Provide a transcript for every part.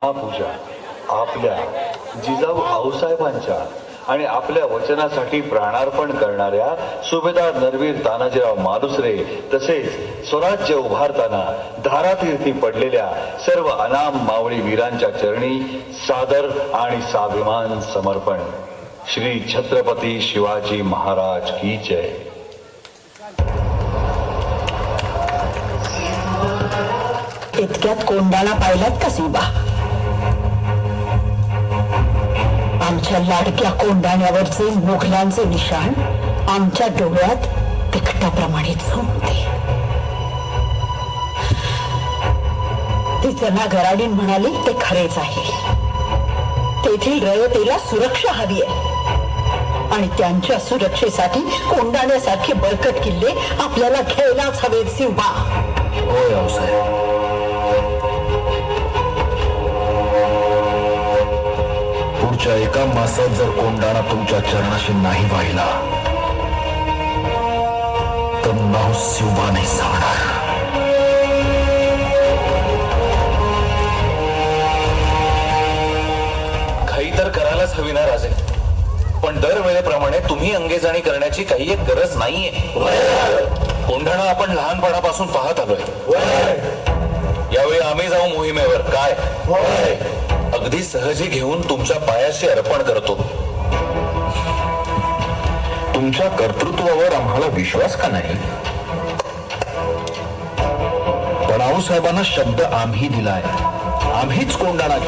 हा पूजा आपल्या जिजाऊ आऊसाहेबांच्या आणि आपल्या वचनासाठी प्राणार्पण करणाऱ्या सुभेदार नरवीर तानाजीराव मालुसरे तसेच स्वराज्य उभारताना धारातीर्थी पडलेल्या सर्व अनाम मावळी वीरांच्या चरणी सादर आणि स्वाभिमान समर्पण. श्री छत्रपती शिवाजी महाराज की जय. इतक्यात कोंडाणा पाहिलात का शिवा? आमच्या लाडक्या कोंडाण्यावरचे मुघलांचे निशाण आमच्या डोळ्यात तिखटाप्रमाणे झोंबते. ती जना गराडीन म्हणाली ते खरेच आहे. तेथील रयतेला सुरक्षा हवी आहे आणि त्यांच्या सुरक्षेसाठी कोंडाण्यासारखे बळकट किल्ले आपल्याला घ्यायलाच हवेत शिवा. होय आऊसाहेब. पुढच्या एका मासात जर कोंडाणा तुमच्या चरणाशी नाही वाहिला तर नाव शिवबा नाही सांगणार. घाई तर करायलाच हवी ना राजे, पण दरवेळेप्रमाणे तुम्ही अंगेजाणी करण्याची काही एक गरज नाहीये. कोंढाणा आपण लहानपणापासून पाहत आलोय. यावेळी आम्ही जाऊ मोहिमेवर काय? अगदी सहजी घेऊन तुमच्या पायाशी अर्पण करतो. तुमच्या कर्तृत्वावर आम्हाला विश्वास का नाही? पण आऊसाहेबांना शब्द आम्ही दिलाय, आम्हीच कोंडाणा.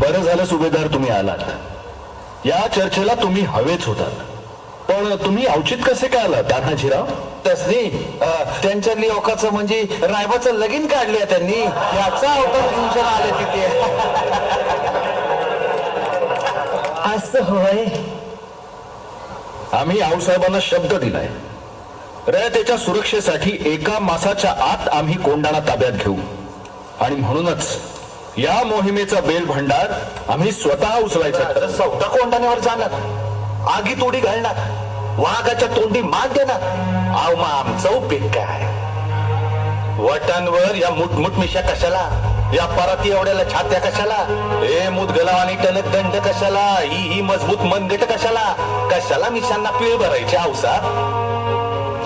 बरं झालं सुभेदार तुम्ही आलात. या चर्चेला तुम्ही हवेच होतात, पण तुम्ही औचित कसे काय आलात तानाजीराव? तसली त्यांच्या लिओकाचं म्हणजे रायबाचं लगीन काढले त्यांनी, याचा अवतार घेऊन आले तिथे. असं होय. आम्ही आऊसाहेबांना शब्द दिलाय, रयतेच्या सुरक्षेसाठी एका मासाच्या आत आम्ही कोंडाणा ताब्यात घेऊ आणि म्हणूनच या मोहिमेचा बेल भंडार आम्ही स्वतः उचलायचा. चौथा कोंडाण्यावर जाणार, आगी तोडी घालणार, वाघाच्या तोंडी मान देणार. आव मग आमचा उपयोग काय? वटांवर या मुठमुठ मिशा कशाला? या पराती एवढ्याला छात्या कशाला? हे मुदगला आणि टणक दंड कशाला? ही मजबूत मनगट कशाला? कशाला मिशांना पीळ भरायची औसा?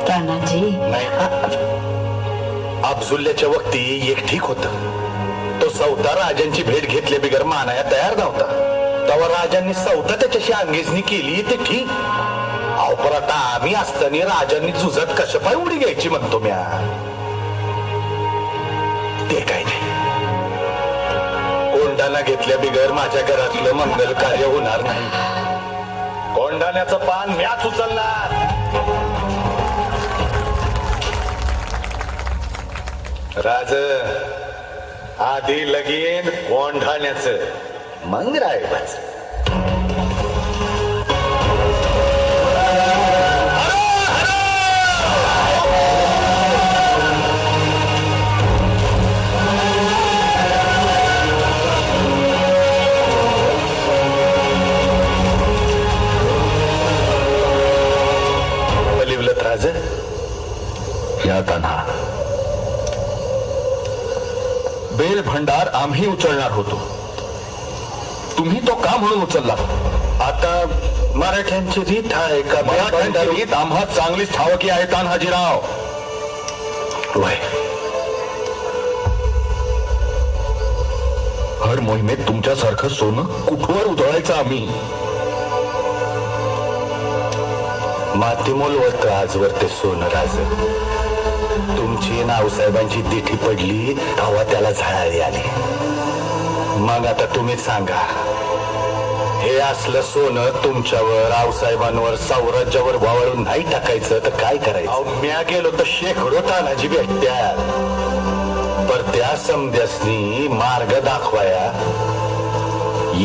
तानाजी नाही, अफजुल्ल्याच्या वक्ती एक ठीक होत. तो सौता राजांची भेट घेतले बिगर मानाया तयार नव्हता. तेव्हा राजांनी सौता त्याच्याशी अंगेजनी केली ते ठीक. अहो पर आता आम्ही असताना राजांनी जुजत कशा पाय उडी घ्यायची म्हणतो म्या. ते काय नाही, कोंडाणा घेतल्या बिगर माझ्या घरातलं मंगल कार्य होणार नाही. कोंडाण्याचं पान म्याच उचलणार. राज आधी लगीन कोंढाण्याचं, मग रायबाच. बलिवलत राज. या तान्हा, बेल भंडार आम्ही उचलणार होतो, तुम्ही तो का म्हणून उचलला? आता मराठ्यांची रीत आहे का? मराठ्यांची रीत आम्हा चांगलीच ठावकी आहे तान्हाजीराव. वय हर मोहिमेत तुमच्यासारखं सोनं कुठवर उधळायचं आम्ही? मातीमोल होत आजवर ते सोनं राज. तुमची नावसाहेबांची दिठी पडली तेव्हा त्याला झळाळी आली. मग आता तुम्हीच सांगा, हे असलं सोनं तुमच्यावर, आऊसाहेबांवर, साम्राज्यावर वावळून नाही टाकायचं तर काय करायचं? म्या गेलो तर शेकडो तानाजी भेटत्या, पर त्या समध्यासनी मार्ग दाखवाया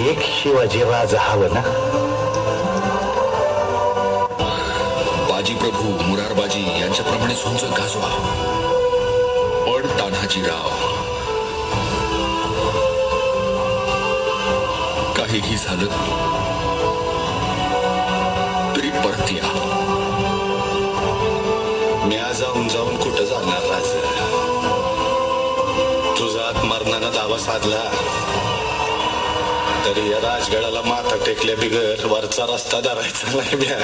एक शिवाजी राजा हवं ना. बाजी प्रभू मुरारबाजी यांच्याप्रमाणे झुंज गाजवा. पण तान्हाजीराव, काहीही झालं तरी परत या. म्या जाऊन जाऊन कुठं जाणार राज? तुझा आत्मरणानं दावा साधला तरी या राजगडाला माथा टेकल्या बिगर वरचा रस्ता धरायचा नाही म्या.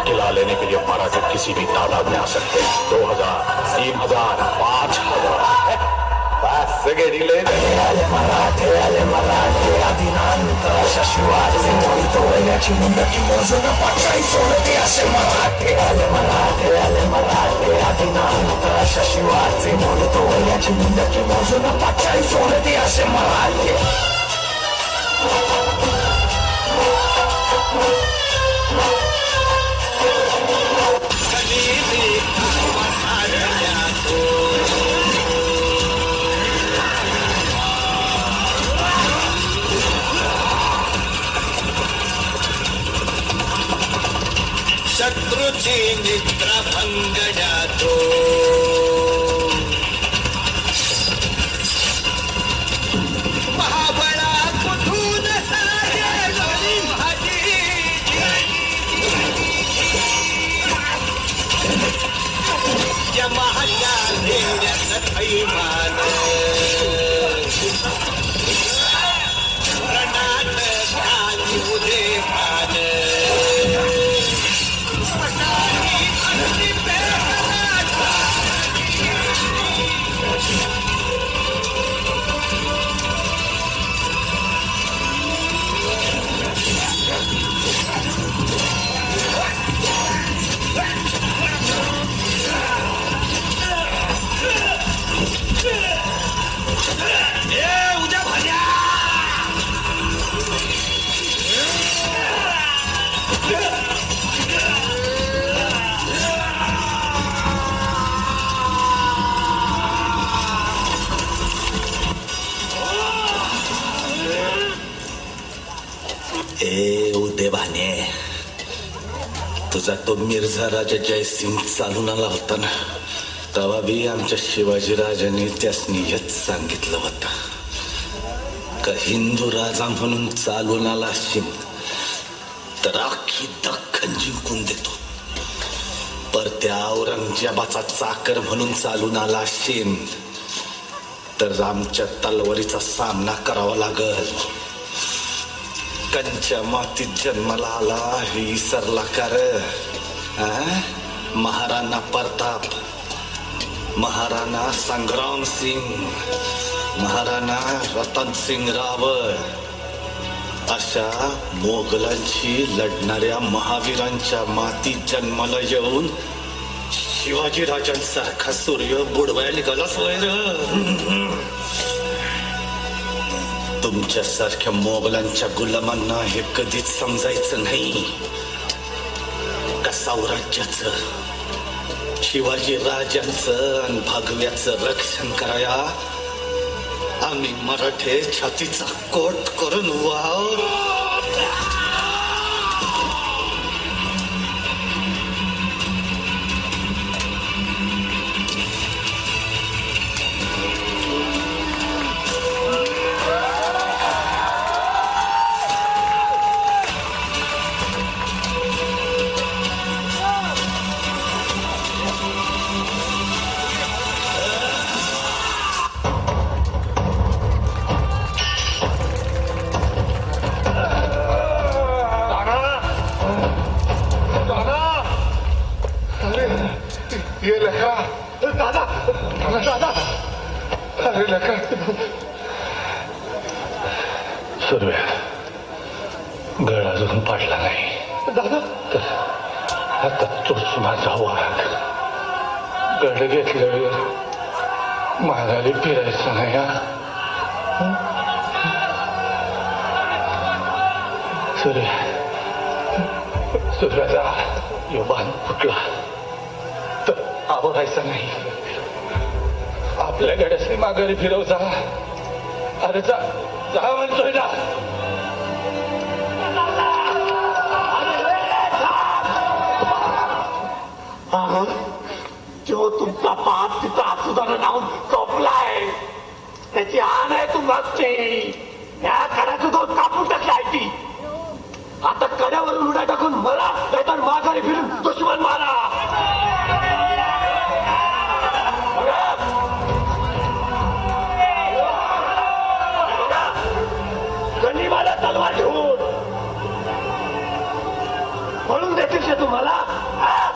किला लेने के लिए मराठे किसी भी तादाद में आ सकते हैं. 2000, 3000, 5000 बस गेले. शत्रूची निद्रा भंगड्या तो महाबळा कुठून यमहाच्या लेण्यात थैमान रणात खाली उदे भान उद्देवाने तुझा तो मिर्झा राजा जयसिंग चालून आला होता ना, तेव्हा बी आमच्या शिवाजी राजाने त्यासनी हेच सांगितलं होतं का हिंदू राजा म्हणून चालून आला असशील तर अख्खी दख्खन जिंकून देतो. पर त्या औरंगजेबाचा चाकर म्हणून चालून आला असशील तर आमच्या तलवारीचा सामना करावा लागल. कंच्या मातीत जन्माला आला हे विसरला का रे? महाराणा प्रताप, महाराणा संग्राम सिंग, महाराणा रतन सिंग रावळ अशा मोगलांशी लढणाऱ्या महावीरांच्या मातीत जन्माला येऊन शिवाजी राजांसारखा सूर्य बुडवायला निघालाच वैर. तुमच्यासारख्या मोगलांच्या गुलामांना हे कधीच समजायचं नाही का साम्राज्याचं, शिवाजी राजांचं आणि भगव्याचं रक्षण कराया आम्ही मराठे छातीचा कोट करून वाव. ये लेकरा दादा दादा अरे लेकरा सुरव्या गळ अजून पाडला नाही दादा तर आता तोच माझा वाघ. गड घेतल्यावर माघारी फिरायचं नाही. सूर्याचा यो बाण फुटला तर आवरायचा नाही. आपल्याकडे माघारी फिरव जा. अरे जा जा म्हणतोय ना. जो तुमचा पाप तिचा आसुदानं लावून चोपलाय त्याची हान आहे तुम्हाला. या कड्याचं दोन कापून टाकलाय ती. आता कड्यावरून उड्या टाकून मला नाहीतर माघारी फिरून